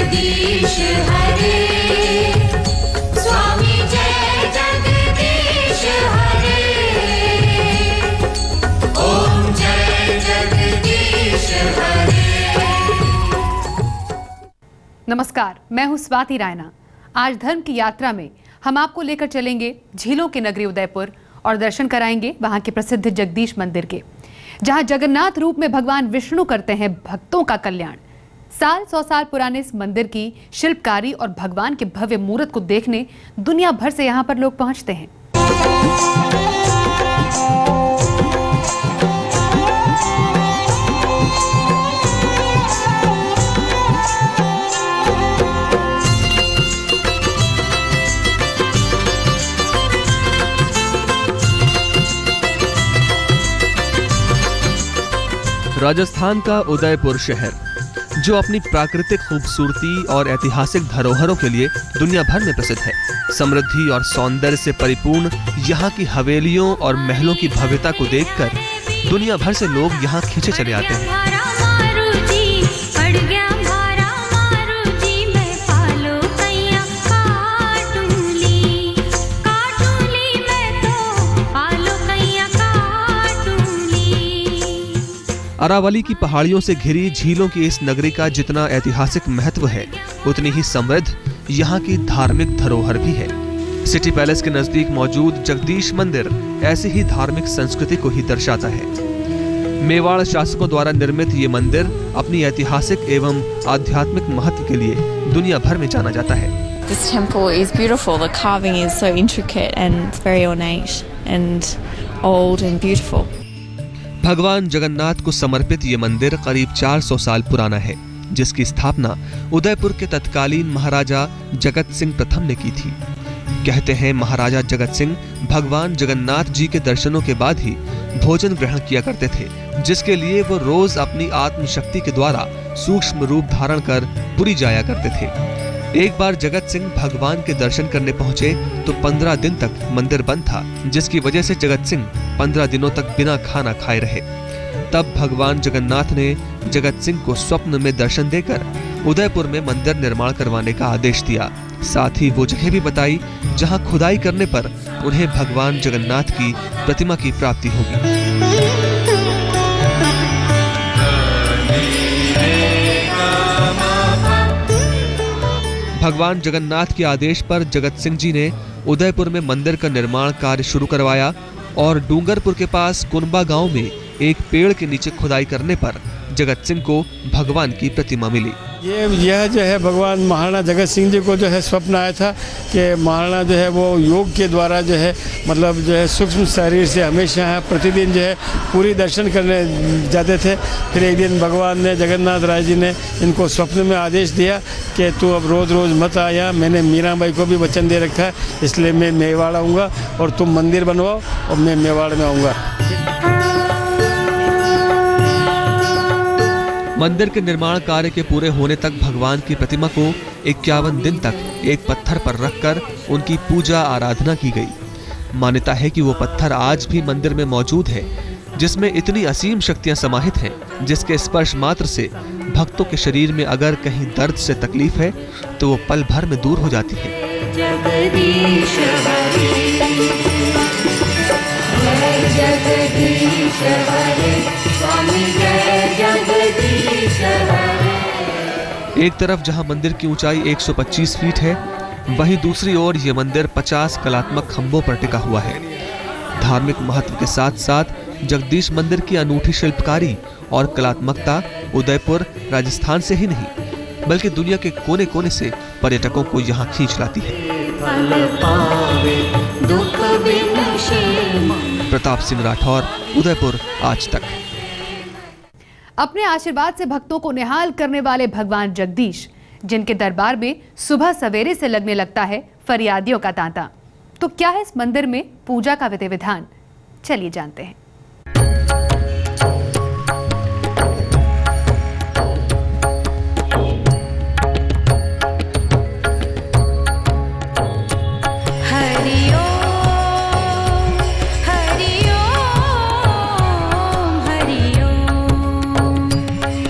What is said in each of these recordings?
जगदीश हरे, स्वामी जय जगदीश हरे, ओम जय जगदीश हरे। नमस्कार, मैं हूं स्वाति रायना। आज धर्म की यात्रा में हम आपको लेकर चलेंगे झीलों की नगरी उदयपुर और दर्शन कराएंगे वहां के प्रसिद्ध जगदीश मंदिर के, जहां जगन्नाथ रूप में भगवान विष्णु करते हैं भक्तों का कल्याण। 100 साल पुराने इस मंदिर की शिल्पकारी और भगवान के भव्य मूर्त को देखने दुनिया भर से यहां पर लोग पहुंचते हैं। राजस्थान का उदयपुर शहर, जो अपनी प्राकृतिक खूबसूरती और ऐतिहासिक धरोहरों के लिए दुनिया भर में प्रसिद्ध है। समृद्धि और सौंदर्य से परिपूर्ण यहाँ की हवेलियों और महलों की भव्यता को देखकर दुनिया भर से लोग यहाँ खींचे चले आते हैं। अरावली की पहाड़ियों से घिरी झीलों की इस नगरी का जितना ऐतिहासिक महत्व है, उतनी ही समृद्ध यहाँ की धार्मिक धरोहर भी है। सिटी पैलेस के नजदीक मौजूद जगदीश मंदिर ऐसी ही धार्मिक संस्कृति को ही दर्शाता है। मेवाड़ शासकों द्वारा निर्मित ये मंदिर अपनी ऐतिहासिक एवं आध्यात्मिक महत्व के लिए दुनिया भर में जाना जाता है। This temple is beautiful. The carving is so intricate and very ornate and old and beautiful. भगवान जगन्नाथ को समर्पित ये मंदिर करीब 400 साल पुराना है, जिसकी स्थापना उदयपुर के तत्कालीन महाराजा जगत सिंह प्रथम ने की थी। कहते हैं महाराजा जगत सिंह भगवान जगन्नाथ जी के दर्शनों के बाद ही भोजन ग्रहण किया करते थे, जिसके लिए वो रोज अपनी आत्मशक्ति के द्वारा सूक्ष्म रूप धारण कर पुरी जाया करते थे। एक बार जगत सिंह भगवान के दर्शन करने पहुंचे तो 15 दिन तक मंदिर बंद था, जिसकी वजह से जगत सिंह 15 दिनों तक बिना खाना खाए रहे। तब भगवान जगन्नाथ ने जगत सिंह को स्वप्न में दर्शन देकर उदयपुर में मंदिर निर्माण करवाने का आदेश दिया। साथ ही वो जगह भी बताई जहां खुदाई करने पर उन्हें भगवान जगन्नाथ की प्रतिमा की प्राप्ति होगी। भगवान जगन्नाथ के आदेश पर जगत सिंह जी ने उदयपुर में मंदिर का निर्माण कार्य शुरू करवाया और डूंगरपुर के पास कुनबा गांव में एक पेड़ के नीचे खुदाई करने पर जगत सिंह को भगवान की प्रतिमा मिली। यह जो है भगवान महाराणा जगत सिंह जी को जो है स्वप्न आया था कि महाराणा जो है वो योग के द्वारा जो है मतलब जो है सूक्ष्म शरीर से हमेशा प्रतिदिन जो है पूरी दर्शन करने जाते थे। फिर एक दिन भगवान ने जगन्नाथ राय जी ने इनको स्वप्न में आदेश दिया कि तू अब रोज़ रोज़ मत आया, मैंने मीराबाई को भी वचन दे रखा है, इसलिए मैं मेवाड़ आऊँगा और तुम मंदिर बनवाओ और मैं मेवाड़ में आऊँगा। मंदिर के निर्माण कार्य के पूरे होने तक भगवान की प्रतिमा को 51 दिन तक एक पत्थर पर रखकर उनकी पूजा आराधना की गई। मान्यता है कि वो पत्थर आज भी मंदिर में मौजूद है, जिसमें इतनी असीम शक्तियां समाहित हैं, जिसके स्पर्श मात्र से भक्तों के शरीर में अगर कहीं दर्द से तकलीफ है तो वो पल भर में दूर हो जाती है। जगदीश हरे, जय जगदीश हरे, स्वामी जय जगदीश हरे। एक तरफ जहां मंदिर की ऊंचाई 125 फीट है, वहीं दूसरी ओर ये मंदिर 50 कलात्मक खंभों पर टिका हुआ है। धार्मिक महत्व के साथ साथ जगदीश मंदिर की अनूठी शिल्पकारी और कलात्मकता उदयपुर राजस्थान से ही नहीं बल्कि दुनिया के कोने कोने से पर्यटकों को यहाँ खींच लाती है। प्रताप सिंह राठौर, उदयपुर आज तक। अपने आशीर्वाद से भक्तों को निहाल करने वाले भगवान जगदीश, जिनके दरबार में सुबह सवेरे से लगने लगता है फरियादियों का तांता। तो क्या है इस मंदिर में पूजा का विधि विधान, चलिए जानते हैं।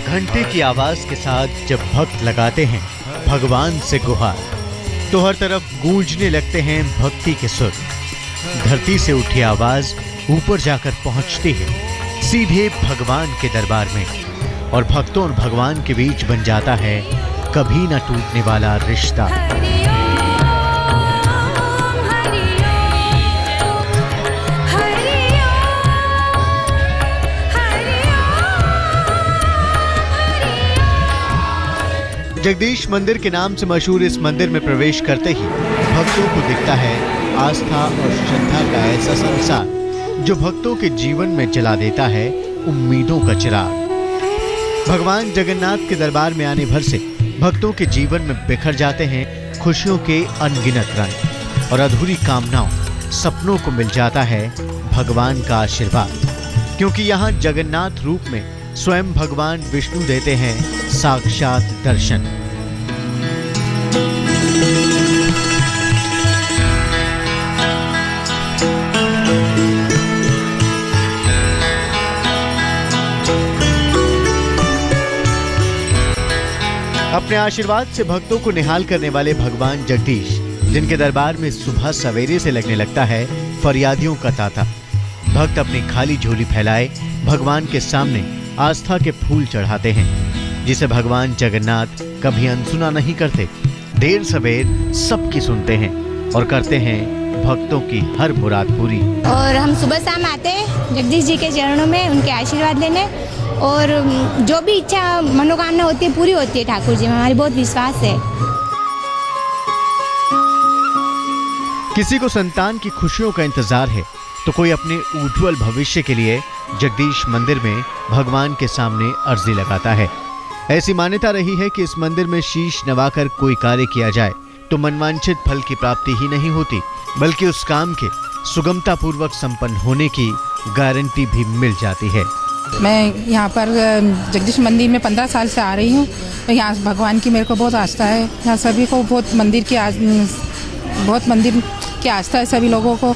घंटे की की आवाज के साथ जब भक्त लगाते हैं भगवान से गुहार, तो हर तरफ गूंजने लगते हैं भक्ति के सुर। धरती से उठी आवाज ऊपर जाकर पहुंचती है सीधे भगवान के दरबार में, और भक्तों और भगवान के बीच बन जाता है कभी न टूटने वाला रिश्ता। जगदीश मंदिर के नाम से मशहूर इस मंदिर में प्रवेश करते ही भक्तों को दिखता है आस्था और श्रद्धा का ऐसा संसार जो भक्तों के जीवन में जला देता है उम्मीदों का चिराग। भगवान जगन्नाथ के दरबार में आने भर से भक्तों के जीवन में बिखर जाते हैं खुशियों के अनगिनत रंग, और अधूरी कामनाओं सपनों को मिल जाता है भगवान का आशीर्वाद, क्योंकि यहाँ जगन्नाथ रूप में स्वयं भगवान विष्णु देते हैं साक्षात दर्शन। अपने आशीर्वाद से भक्तों को निहाल करने वाले भगवान जगदीश, जिनके दरबार में सुबह सवेरे से लगने लगता है फरियादियों का तांता। भक्त अपनी खाली झोली फैलाए भगवान के सामने आस्था के फूल चढ़ाते हैं, जिसे भगवान जगन्नाथ कभी अनसुना नहीं करते। देर सवेर सबकी सुनते हैं और करते हैं भक्तों की हर मुराद पूरी। और हम सुबह शाम आते हैं जगदीश जी के चरणों में उनके आशीर्वाद लेने, और जो भी इच्छा मनोकामना होती है पूरी होती है ठाकुर जी में, हमारी बहुत विश्वास है। किसी को संतान की खुशियों का इंतजार है तो कोई अपने उज्जवल भविष्य के लिए जगदीश मंदिर में भगवान के सामने अर्जी लगाता है। ऐसी मान्यता रही है कि इस मंदिर में शीश नवाकर कोई कार्य किया जाए तो मनवांछित फल की प्राप्ति ही नहीं होती, बल्कि उस काम के सुगमता पूर्वक संपन्न होने की गारंटी भी मिल जाती है। मैं यहाँ पर जगदीश मंदिर में 15 साल से आ रही हूँ, तो यहाँ भगवान की मेरे को बहुत आस्था है। यहाँ सभी को बहुत मंदिर की आस्था है सभी लोगों को।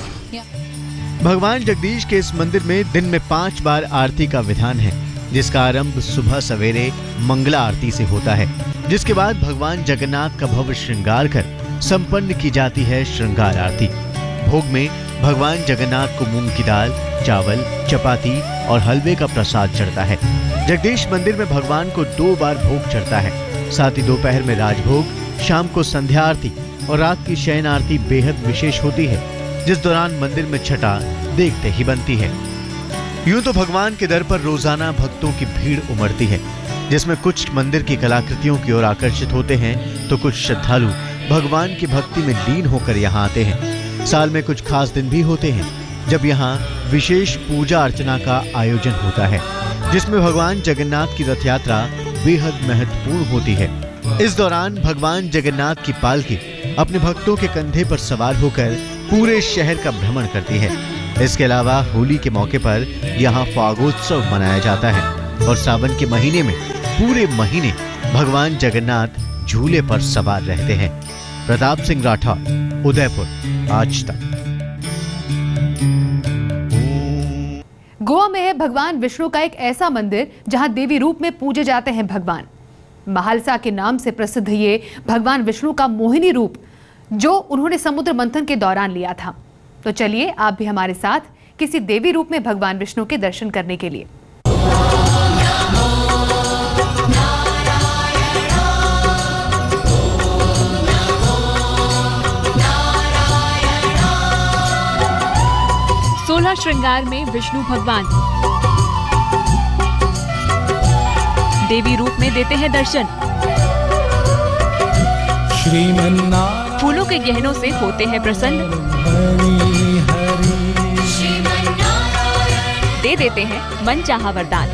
भगवान जगदीश के इस मंदिर में दिन में 5 बार आरती का विधान है, जिसका आरंभ सुबह सवेरे मंगला आरती से होता है, जिसके बाद भगवान जगन्नाथ का भव्य श्रृंगार कर संपन्न की जाती है श्रृंगार आरती। भोग में भगवान जगन्नाथ को मूंग की दाल, चावल, चपाती और हलवे का प्रसाद चढ़ता है। जगदीश मंदिर में भगवान को 2 बार भोग चढ़ता है। साथ ही दोपहर में राजभोग, शाम को संध्या आरती और रात की शयन आरती बेहद विशेष होती है, जिस दौरान मंदिर में छटा देखते ही बनती है। यूं तो भगवान के दर पर रोजाना भक्तों की भीड़ उमड़ती है, जिसमें कुछ मंदिर की कलाकृतियों की ओर आकर्षित होते हैं तो कुछ श्रद्धालु भगवान की भक्ति में लीन होकर यहाँ आते हैं। साल में कुछ खास दिन भी होते हैं जब यहाँ विशेष पूजा अर्चना का आयोजन होता है, जिसमें भगवान जगन्नाथ की रथ यात्रा बेहद महत्वपूर्ण होती है। इस दौरान भगवान जगन्नाथ की पालकी अपने भक्तों के कंधे पर सवार होकर पूरे शहर का भ्रमण करती है। इसके अलावा होली के मौके पर यहाँ फागोत्सव मनाया जाता है और सावन के महीने में पूरे महीने भगवान जगन्नाथ झूले पर सवार रहते हैं। प्रताप सिंह राठौर, उदयपुर, आज तक। गोवा में है भगवान विष्णु का एक ऐसा मंदिर जहां देवी रूप में पूजे जाते हैं भगवान। महालसा के नाम से प्रसिद्ध ये भगवान विष्णु का मोहिनी रूप जो उन्होंने समुद्र मंथन के दौरान लिया था। तो चलिए आप भी हमारे साथ किसी देवी रूप में भगवान विष्णु के दर्शन करने के लिए। सोलह श्रृंगार में विष्णु भगवान देवी रूप में देते हैं दर्शन। फूलों के गहनों से होते हैं प्रसन्न, दे देते हैं मनचाहा वरदान।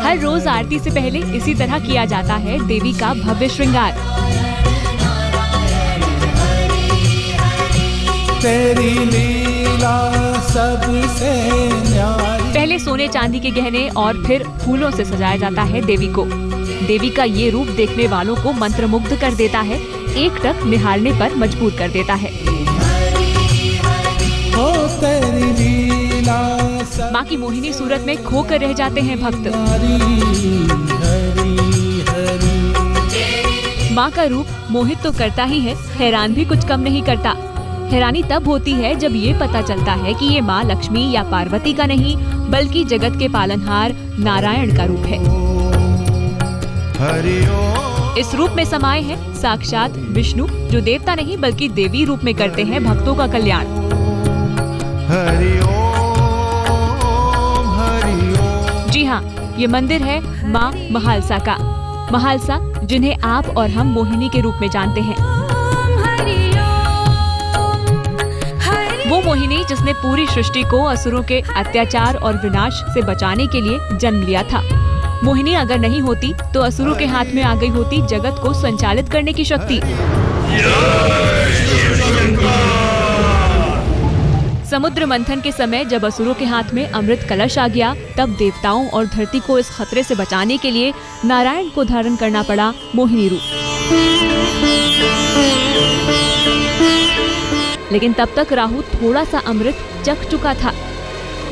हर रोज आरती से पहले इसी तरह किया जाता है देवी का भव्य श्रृंगार। तेरी लीला सबसे न्यारी। पहले सोने चांदी के गहने और फिर फूलों से सजाया जाता है देवी को। देवी का ये रूप देखने वालों को मंत्रमुग्ध कर देता है, एकटक निहारने पर मजबूर कर देता है। तेरी लीला माँ की मोहिनी सूरत में खोकर रह जाते हैं भक्त। माँ का रूप मोहित तो करता ही है, हैरान भी कुछ कम नहीं करता। हैरानी तब होती है जब ये पता चलता है कि ये माँ लक्ष्मी या पार्वती का नहीं बल्कि जगत के पालनहार नारायण का रूप है। इस रूप में समाये हैं साक्षात विष्णु, जो देवता नहीं बल्कि देवी रूप में करते हैं भक्तों का कल्याण। जी हाँ, ये मंदिर है माँ महालसा का। महालसा जिन्हें आप और हम मोहिनी के रूप में जानते हैं। वो मोहिनी जिसने पूरी सृष्टि को असुरों के अत्याचार और विनाश से बचाने के लिए जन्म लिया था। मोहिनी अगर नहीं होती तो असुरों के हाथ में आ गई होती जगत को संचालित करने की शक्ति। समुद्र मंथन के समय जब असुरों के हाथ में अमृत कलश आ गया, तब देवताओं और धरती को इस खतरे से बचाने के लिए नारायण को धारण करना पड़ा मोहिनी रूप। लेकिन तब तक राहु थोड़ा सा अमृत चख चुका था।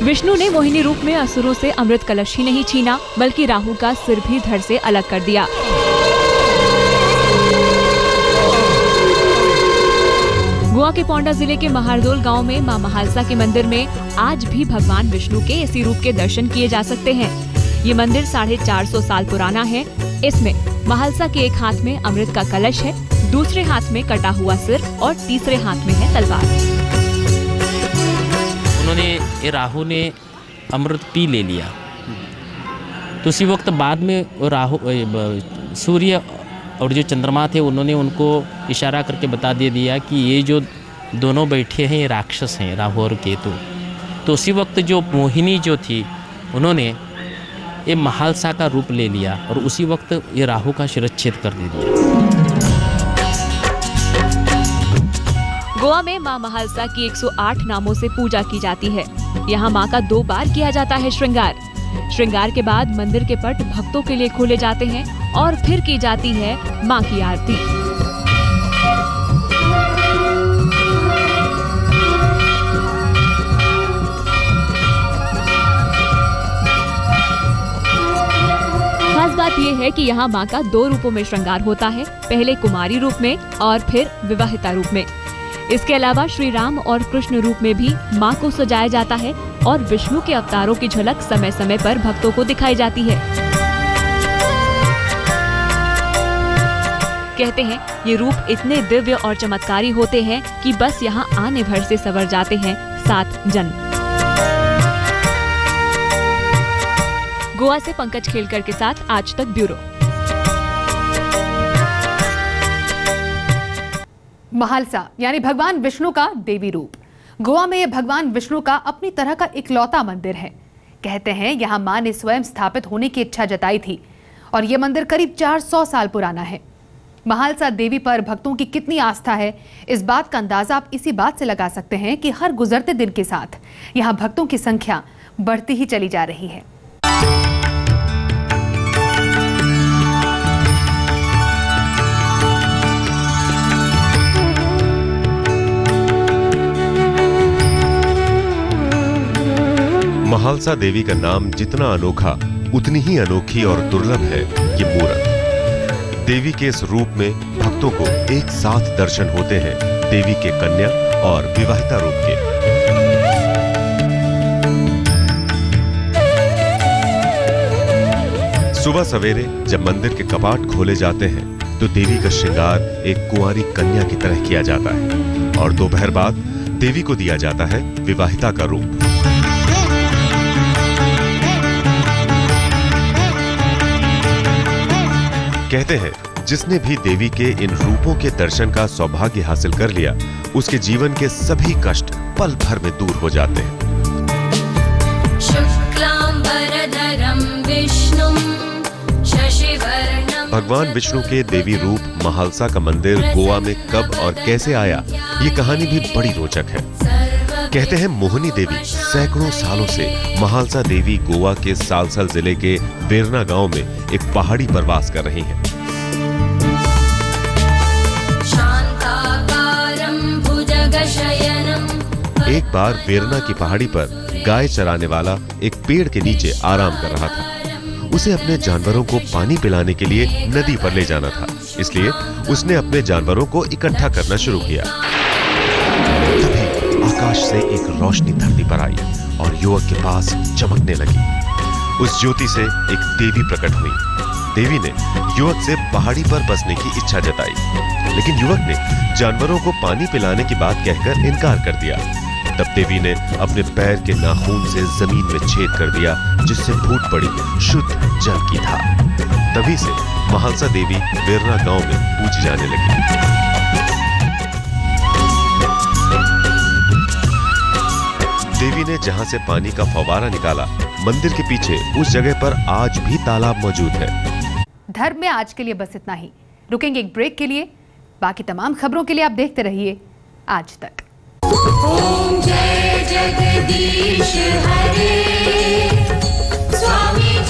विष्णु ने मोहिनी रूप में असुरों से अमृत कलश ही नहीं छीना बल्कि राहु का सिर भी धड़ से अलग कर दिया। गोवा के पोंडा जिले के महारदोल गांव में मां महालसा के मंदिर में आज भी भगवान विष्णु के इसी रूप के दर्शन किए जा सकते हैं। ये मंदिर 450 साल पुराना है। इसमें महालसा के एक हाथ में अमृत का कलश है, दूसरे हाथ में कटा हुआ सिर और तीसरे हाथ में है तलवार। उन्होंने राहु ने अमृत पी ले लिया, तो उसी वक्त बाद में राहु सूर्य और जो चंद्रमा थे उन्होंने उनको इशारा करके बता दे दिया कि ये जो दोनों बैठे हैं ये राक्षस हैं, राहु और केतु। तो उसी वक्त जो मोहिनी जो थी उन्होंने ये महालसा का रूप ले लिया और उसी वक्त ये राहु का शिरच्छेद कर दे दिया। गोवा में मां महालसा की 108 नामों से पूजा की जाती है। यहाँ मां का 2 बार किया जाता है श्रृंगार। श्रृंगार के बाद मंदिर के पट भक्तों के लिए खोले जाते हैं और फिर की जाती है मां की आरती। खास बात यह है कि यहाँ मां का 2 रूपों में श्रृंगार होता है, पहले कुमारी रूप में और फिर विवाहिता रूप में। इसके अलावा श्री राम और कृष्ण रूप में भी मां को सजाया जाता है और विष्णु के अवतारों की झलक समय समय पर भक्तों को दिखाई जाती है। कहते हैं ये रूप इतने दिव्य और चमत्कारी होते हैं कि बस यहाँ आने भर से संवर जाते हैं 7 जन्म। गोवा से पंकज खेलकर के साथ आज तक ब्यूरो। महालसा यानी भगवान विष्णु का देवी रूप। गोवा में यह भगवान विष्णु का अपनी तरह का इकलौता मंदिर है। कहते हैं यहाँ मां ने स्वयं स्थापित होने की इच्छा जताई थी और यह मंदिर करीब 400 साल पुराना है। महालसा देवी पर भक्तों की कितनी आस्था है, इस बात का अंदाजा आप इसी बात से लगा सकते हैं कि हर गुजरते दिन के साथ यहाँ भक्तों की संख्या बढ़ती ही चली जा रही है। महालसा देवी का नाम जितना अनोखा उतनी ही अनोखी और दुर्लभ है ये मूरत। देवी के इस रूप में भक्तों को एक साथ दर्शन होते हैं देवी के कन्या और विवाहिता रूप के। सुबह सवेरे जब मंदिर के कपाट खोले जाते हैं तो देवी का श्रृंगार एक कुंवारी कन्या की तरह किया जाता है और दोपहर बाद देवी को दिया जाता है विवाहिता का रूप। कहते हैं जिसने भी देवी के इन रूपों के दर्शन का सौभाग्य हासिल कर लिया उसके जीवन के सभी कष्ट पल भर में दूर हो जाते हैं। भगवान विष्णु के देवी रूप महालसा का मंदिर गोवा में कब और कैसे आया, ये कहानी भी बड़ी रोचक है। कहते हैं मोहिनी देवी सैकड़ों सालों से महालसा देवी गोवा के सालसल जिले के वेरना गांव में एक पहाड़ी पर वास कर रही हैं। एक बार वेरना की पहाड़ी पर गाय चराने वाला एक पेड़ के नीचे आराम कर रहा था। उसे अपने जानवरों को पानी पिलाने के लिए नदी पर ले जाना था, इसलिए उसने अपने जानवरों को इकट्ठा करना शुरू किया। तभी आकाश से एक रोशनी धरती पर आई और युवक के पास चमकने लगी। उस ज्योति से एक देवी प्रकट हुई। देवी ने युवक से पहाड़ी पर बसने की इच्छा जताई, लेकिन युवक ने जानवरों को पानी पिलाने की बात कहकर इनकार कर दिया। तब देवी ने अपने पैर के नाखून से जमीन में छेद कर दिया, जिससे फूट पड़ी शुद्ध जल की धार। तभी से महालसा देवी वेरना गांव में पूजी जाने लगी। देवी ने जहां से पानी का फव्वारा निकाला, मंदिर के पीछे उस जगह पर आज भी तालाब मौजूद है। धर्म में आज के लिए बस इतना ही। रुकेंगे एक ब्रेक के लिए। बाकी तमाम खबरों के लिए आप देखते रहिए आज तक। ओम जय जगदीश हरे स्वामी